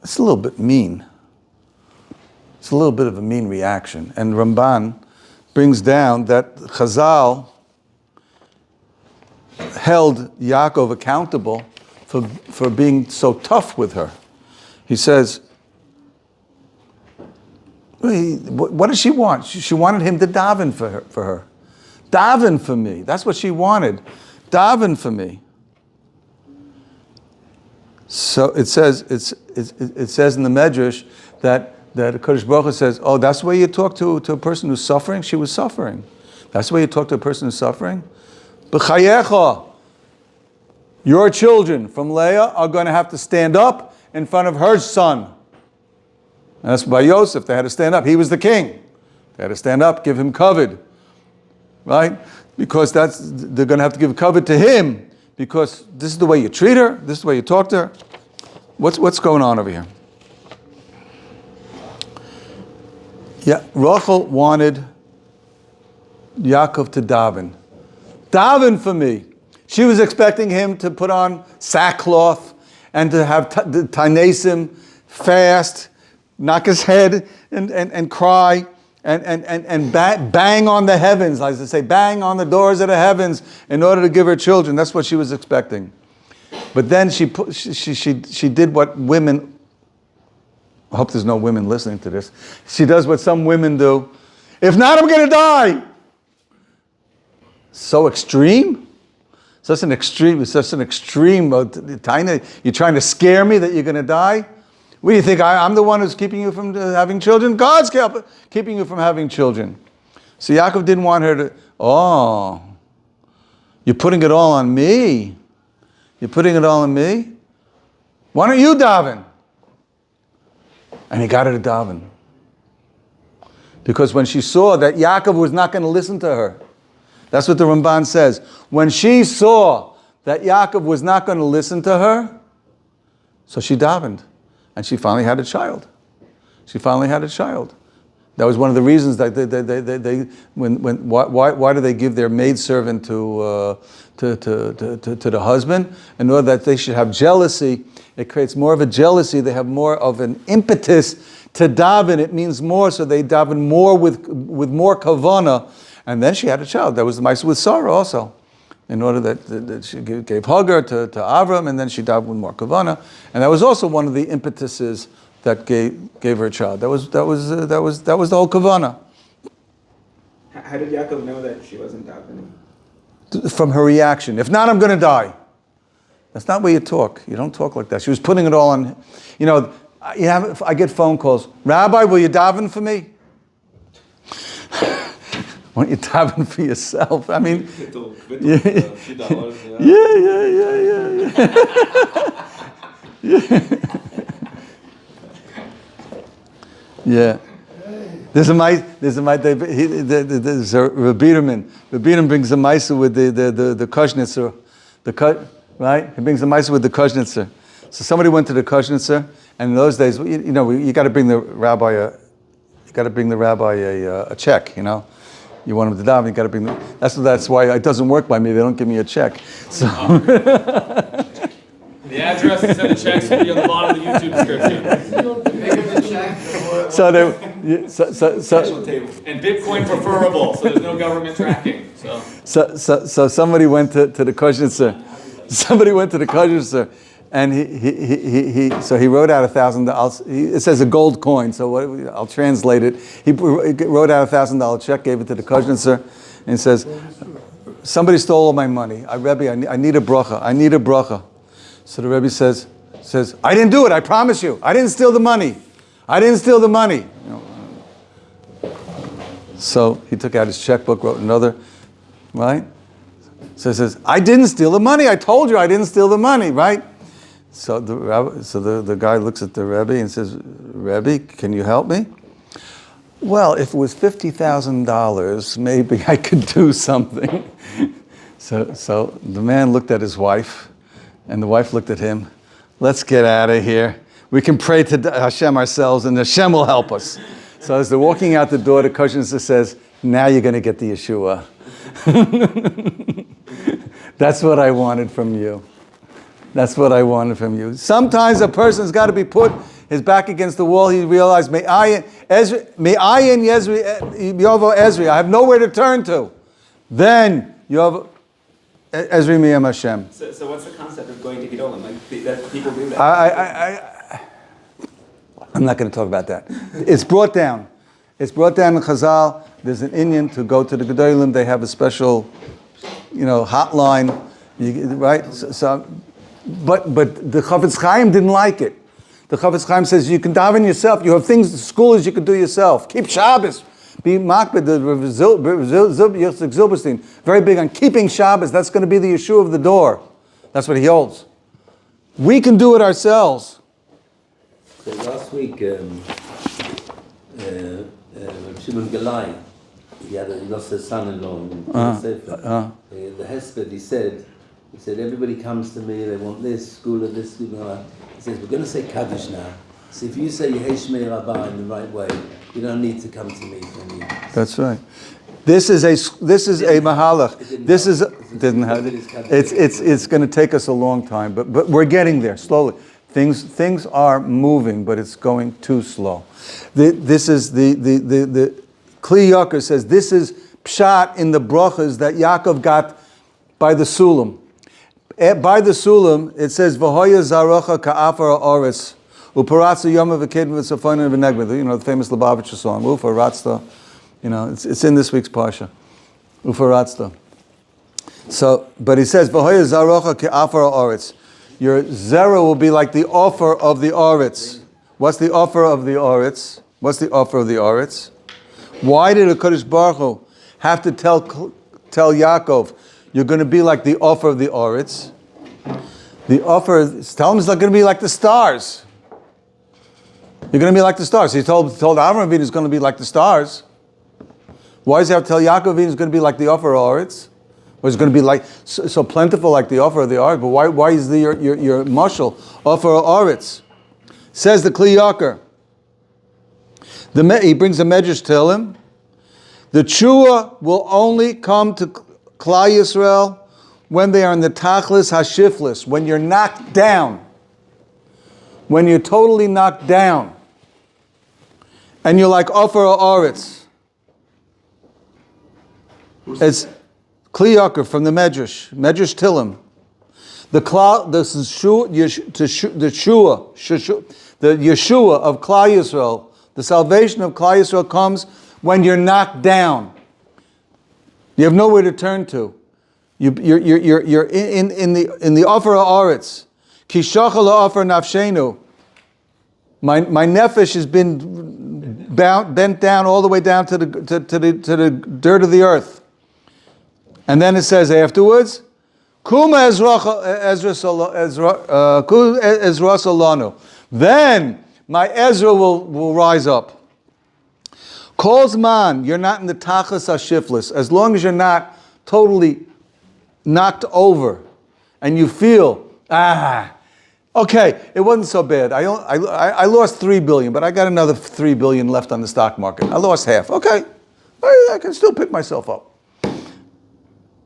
It's a little bit mean. It's a little bit of a mean reaction. And Ramban brings down that Chazal held Yaakov accountable for being so tough with her. He says, what does she want? She wanted him to daven for her. Daven for me. That's what she wanted. Daven for me. So it says in the Medrash that Kodesh Baruch Hu says, oh, that's the way you talk to a person who's suffering? She was suffering. That's the way you talk to a person who's suffering? B'chayecha, your children from Leah are going to have to stand up in front of her son. And that's by Yosef. They had to stand up. He was the king. They had to stand up, give him covet. Right? Because they're going to have to give covet to him. Because this is the way you treat her. This is the way you talk to her. What's going on over here? Yeah, Rachel wanted Yaakov to daven. Daven for me. She was expecting him to put on sackcloth and to have tainesim, fast, knock his head and cry and bang on the heavens, as they say, bang on the doors of the heavens in order to give her children. That's what she was expecting. But then she did what women, I hope there's no women listening to this. She does what some women do. If not, I'm going to die. So extreme. Such an extreme. Tiny. You're trying to scare me that you're going to die. What do you think? I'm the one who's keeping you from having children? God's keeping you from having children. So Yaakov didn't want her to. Oh, you're putting it all on me. You're putting it all on me. Why don't you daven? And he got her to daven. Because when she saw that Yaakov was not going to listen to her, that's what the Ramban says. When she saw that Yaakov was not going to listen to her, so she davened. And she finally had a child. That was one of the reasons that why do they give their maidservant to the husband? In order that they should have jealousy. It creates more of a jealousy. They have more of an impetus to daven. It means more, so they daven more with more kavana. And then she had a child. That was the Maisa with Sarah also. In order that she gave Hagar to Avram, and then she davened with more kavana. And that was also one of the impetuses that gave her a child. That was the whole kavana. How did Yaakov know that she wasn't davening? From her reaction. If not, I'm going to die. That's not where you talk. You don't talk like that. She was putting it all on. I get phone calls. Rabbi, will you daven for me? Why don't you daven for yourself? I mean, Yeah. Yeah. There's a Rabbi Biederman. Rabbi Biederman brings a Maisa with the Kushnitzer. Right? He brings a Maisa with the Kushnitzer. So somebody went to the Kushnitzer, and in those days, you got to bring the rabbi a check, You want him to daven, you got to bring that's why it doesn't work by me. They don't give me a check. So The address to send the checks will be on the bottom of the YouTube description. so And Bitcoin preferable, so there's no government tracking. So somebody went to the Kushnitzer. Somebody went to the Kushnitzer, and he wrote out $1,000. It says a gold coin, so I'll translate it. He wrote out $1,000 check, gave it to the Kushnitzer, and he says, "Somebody stole all my money. Rebbe, I need a bracha. I need a bracha." So the Rebbe says, "I didn't do it. I promise you. I didn't steal the money. I didn't steal the money." So he took out his checkbook, wrote another, right? So he says, "I didn't steal the money. I told you I didn't steal the money, right?" So the guy looks at the Rebbe and says, "Rebbe, can you help me?" "Well, if it was $50,000, maybe I could do something." So the man looked at his wife, and the wife looked at him. "Let's get out of here. We can pray to Hashem ourselves, and Hashem will help us." So as they're walking out the door, the Kushnitzer says, "Now you're going to get the Yeshua." That's what I wanted from you. That's what I wanted from you. Sometimes a person's got to be put his back against the wall. He realized, I have nowhere to turn to. Then you have Ezri Miyam Hashem. So what's the concept of going to Gedolim? Like that people do that? I'm not going to talk about that. It's brought down. It's brought down in Chazal. There's an Indian to go to the Gedolim. They have a special, hotline, right? But the Chafetz Chaim didn't like it. The Chafetz Chaim says you can daven yourself. You have things, schools you can do yourself. Keep Shabbos. Be makbid. Yitzchak Zilberstein, very big on keeping Shabbos. That's going to be the Yeshua of the door. That's what he holds. We can do it ourselves. So last week, Shimon Galai, he lost his son-in-law in Sefer. The Hesped, he said, everybody comes to me, they want this, school of this, school of that. He says, we're going to say Kaddish now. So if you say Yehi Shmei Rabbah in the right way, you don't need to come to me for me. That's right. This is a mahalach. It's going to take us a long time, but we're getting there slowly. Things are moving, but it's going too slow. This is the Kli Yakar says this is pshat in the brachas that Yaakov got by the Sulam. By the Sulam, it says V'hoya zarocha ka'afar ha'oretz uparatza yom v'kedem v'safonim v'negmed. The famous Lubavitcher song. Uparatza. It's in this week's parsha. Uparatza. So, but he says V'hoya zarocha ka'afar ha'oretz. Your zera will be like the offer of the Oretz. What's the offer of the Oretz? What's the offer of the Oretz? Why did HaKadosh Baruch Hu have to tell Yaakov, you're going to be like the offer of the Oretz? The offer, tell him it's not going to be like the stars. You're going to be like the stars. He told Avram Avinu he's going to be like the stars. Why does he have to tell Yaakov Avinu he's going to be like the offer of Oretz? Or it's going to be like so plentiful like the offer of the Oretz. But why is your mashal offer of Oretz? Says the Kli Yakar. He brings a medrash to him. The Tshuva will only come to Klal Yisrael when they are in the Tachlis Hashiflis, when you're knocked down. When you're totally knocked down. And you're like offer of Oretz. It's Kli Yakar from the Medrash Tillim. The Yeshua of Klal Yisrael, the salvation of Klal Yisrael comes when you're knocked down. You have nowhere to turn to. You're in the offer of Oretz. Ki shachal offer nafshenu. My nefesh has been bent down all the way down to the dirt of the earth. And then it says afterwards, Kuma Ezra Solano. Then my Ezra will rise up. Calls man, you're not in the tachas hashiflis. As long as you're not totally knocked over, and you feel, okay, it wasn't so bad. I lost 3 billion, but I got another 3 billion left on the stock market. I lost half. Okay, I can still pick myself up.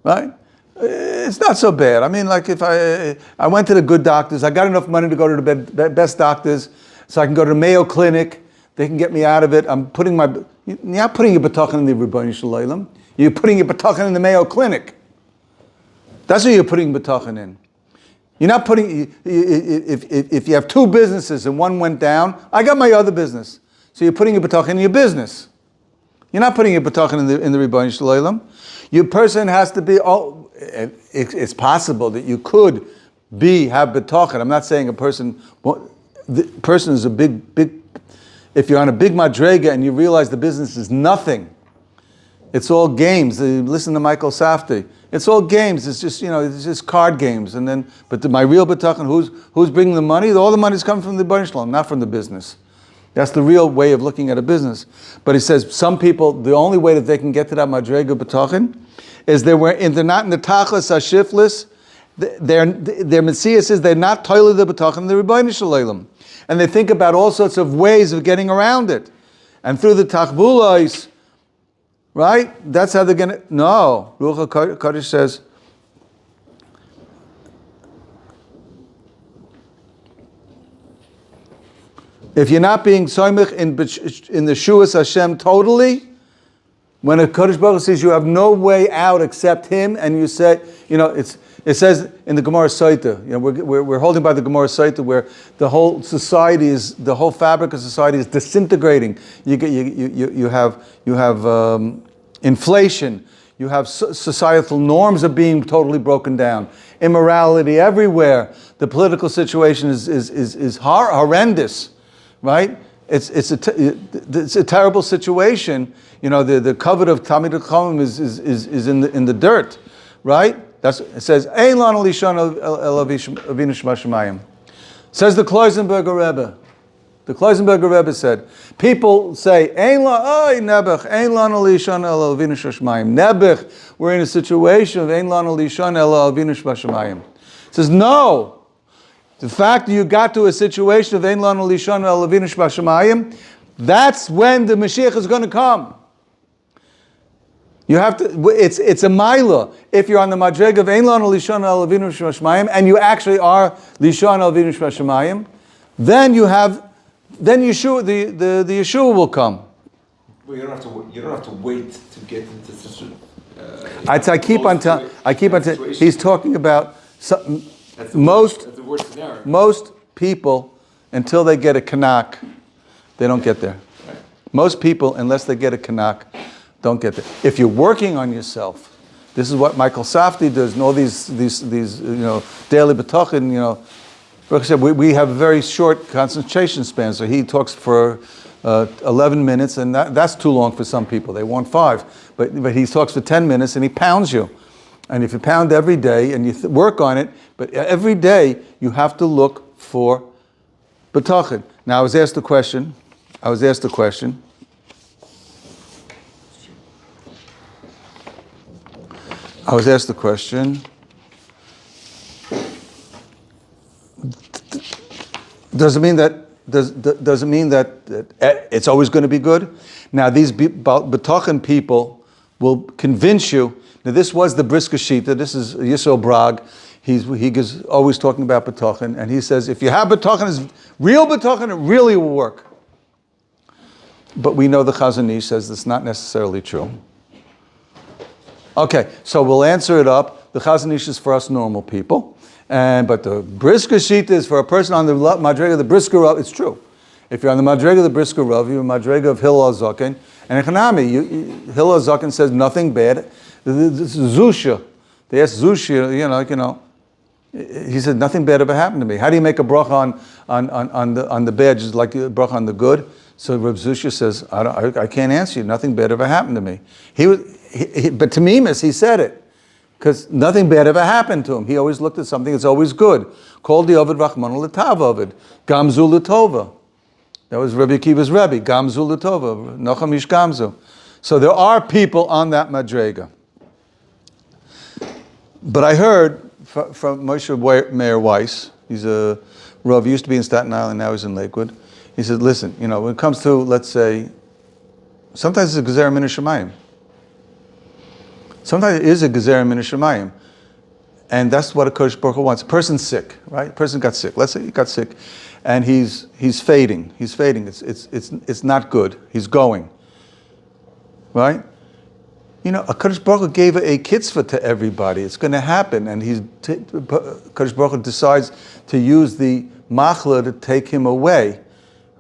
Right? It's not so bad. I mean, like if I went to the good doctors, I got enough money to go to the best doctors, so I can go to the Mayo Clinic. They can get me out of it. You're not putting your Bitachon in the Rebbeinu Shalom. You're putting your Bitachon in the Mayo Clinic. That's what you're putting Bitachon in. You're not putting, if you have 2 businesses and one went down, I got my other business. So you're putting your Bitachon in your business. You're not putting your Bitachon in the Rebbeinu Shalom. Your person has to be, it's possible that you could have Bitachon. I'm not saying the person is a big, if you're on a big madrega and you realize the business is nothing, it's all games. Listen to Michael Safdie. It's all games. It's just, it's just card games. But my real Bitachon, who's bringing the money? All the money's coming from the Rebbeinu Shalom, not from the business. That's the real way of looking at a business. But he says some people, the only way that they can get to that madrega Bitachon is they're not in the tachas hashiflis. Their Messiah says they're not toilet the Bitachon, the Rebbeinu Shalom. And they think about all sorts of ways of getting around it. And through the tachbulos, right? That's how they're going to... No. Ruach HaKodesh says... If you're not being soymich in the Shuas Hashem totally, when a Kodesh Baruch Hu says you have no way out except Him, and you say, it says in the Gemara Saita, we're holding by the Gemara Saita where the whole fabric of society is disintegrating. You have inflation. You have societal norms are being totally broken down. Immorality everywhere. The political situation is horrendous, right? It's a terrible situation. The covet of Talmid Chachamim is in the dirt, right? It says, Ein lanu lishon el Avinu Shemayim. Says the Kloisenberger Rebbe. The Kloisenberger Rebbe said, people say, Ein Nebuch, Ein lanu lishon el Avinu Shemayim. Nebuch, we're in a situation of Ein lanu lishon el Avinu Shemayim. Says, no. The fact that you got to a situation of Ein lanu lishon el Avinu Shemayim, that's when the Mashiach is going to come. You have to. It's a maila. If you're on the madrega of Ein lanu lishon el Avinu Shemayim, and you actually are lishon el Avinu Shemayim, then Yeshua, the Yeshua will come. Well, you don't have to wait to get into such a. I keep on telling. He's talking about most people until they get a kanak, they don't get there. Right. Most people, unless they get a kanak, don't get there. If you're working on yourself, this is what Michael Safdie does, and all these daily Bitachon, like I said, we have a very short concentration span, so he talks for 11 minutes, and that's too long for some people. They want 5. But he talks for 10 minutes, and he pounds you. And if you pound every day, and you work on it, but every day, you have to look for Bitachon. Now, I was asked a question. Does it mean that it's always going to be good? Now these Bitachon people will convince you. Now this was the Brisker Shita. This is Yisrael Brag. He is always talking about Bitachon, and he says if you have Bitachon, is real Bitachon, it really will work. But we know the Chazon Ish says that's not necessarily true. Okay, so we'll answer it up. The Chazon Ish is for us normal people. But the Brisker Shita is for a person on the Madrega of the Brisker Rav. It's true. If you're on the Madrega of the Brisker Rav, you're Madrega of Hillel Zaken. And in Hanami, Hillel Zaken says nothing bad. This is Zusha. They asked Zusha, he said nothing bad ever happened to me. How do you make a bracha on the bad just like a bracha on the good? So Reb Zusha says, I can't answer you. Nothing bad ever happened to me. But to Mimas, he said it. Because nothing bad ever happened to him. He always looked at something that's always good. Called the Ovid Rachmana L'Tav Ovid. Gamzu L'Tova. That was Rabbi Akiva's Rebbe. Gamzu L'Tova. Nocham Ish Gamzu. So there are people on that Madrega. But I heard from Moshe Meir Weiss, he's a Rav, used to be in Staten Island, now he's in Lakewood. He said, listen, when it comes to, let's say, sometimes it's a Gezer Min Hashamayim. Sometimes it is a Gezer Min Hashamayim. And that's what a Kodesh Baruch Hu wants. A person's sick, right? A person got sick. Let's say he got sick. And he's fading. He's fading. It's not good. He's going. Right? A Kodesh Baruch Hu gave a kitzvah to everybody. It's going to happen. And Kodesh Baruch Hu decides to use the machla to take him away.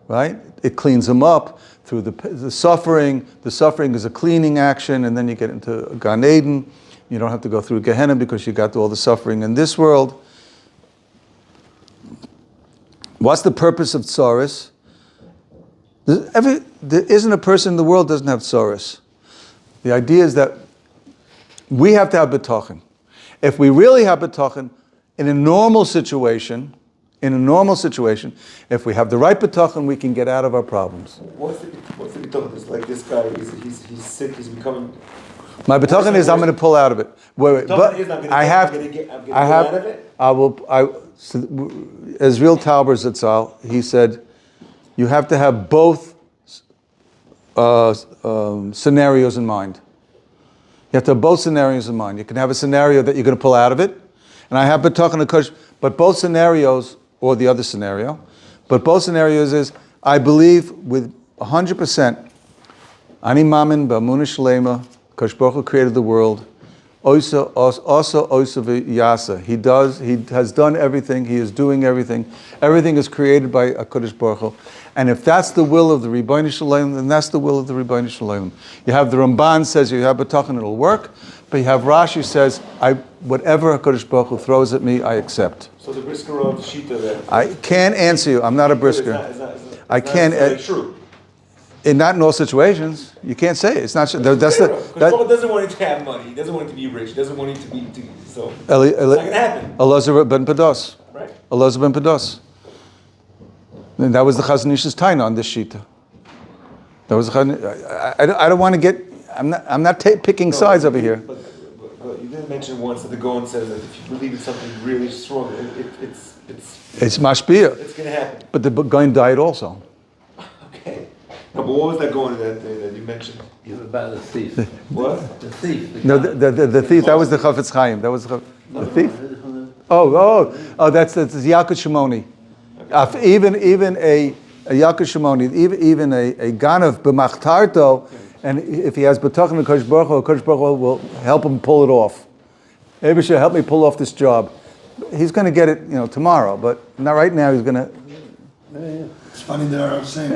Right? It cleans him up through the suffering. The suffering is a cleaning action, and then you get into Gan Eden. You don't have to go through Gehenna because you got all the suffering in this world. What's the purpose of tsaris? There isn't a person in the world that doesn't have tsaris. The idea is that we have to have bitachon. If we really have bitachon, in a normal situation, if we have the right bitachon, we can get out of our problems. What's the bitachon? It's like this guy, he's sick, he's becoming... My bitachon is I'm going to pull out of it. Wait, but I have to get out of it? Ezriel Tauber Zatzal, he said, you have to have both scenarios in mind. You have to have both scenarios in mind. You can have a scenario that you're going to pull out of it, and I have bitachon HaKodesh, but both scenarios, or the other scenario, but both scenarios is, I believe with 100%, Ani Mamin B'Amunah Shlema, Kodesh Baruch Hu created the world, also Oisa V'Yasa. He has done everything, he is doing everything. Everything is created by a Kodesh Baruch Hu. And if that's the will of the Ribbono Shel Olam, then that's the will of the Ribbono Shel Olam. You have the Ramban says you have bitachon, it'll work. But you have Rashi says, whatever HaKadosh Baruch Hu throws at me, I accept. So the brisker of Shita that... I can't answer you. I'm not a brisker. I can't... It's true. Not in all situations. You can't say it. It's not... That's Baruch doesn't want it to have money. He doesn't want it to be rich. He doesn't want it to be... So it's not going to happen. Elazar ben Pados. Right. Elazar ben Pados. And that was the Chazon Ish's taina on this Shita. That was the I don't want to get... I'm not picking sides over here. But you didn't mention once that the Gaon says that if you believe in something really strong, it's mashpia. It's going to happen. But the Gaon died also. Okay. No, but what was that Gaon that you mentioned? About the thief. What? The thief. No, the thief. That was the Chafetz Chaim. That was the thief. Oh, that's Yaakov Shimoni. Even a Yaakov Shimoni, even a Ganav b'machtarto, and if he has bitachon in Kodesh Baruch Hu will help him pull it off. Maybe should help me pull off this job. He's going to get it, tomorrow, but not right now. He's going to. It's funny that I was saying.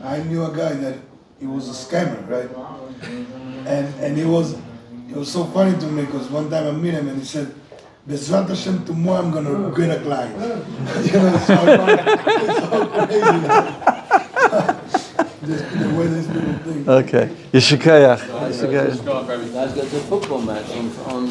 I knew a guy that he was a scammer, right? And he was so funny to me because one time I met him and he said, Bezrat Hashem, tomorrow I'm going to get a client. It's so funny. It's so crazy. Just the way this little thing. Okay. Yeshikayach. Guys go to a football match on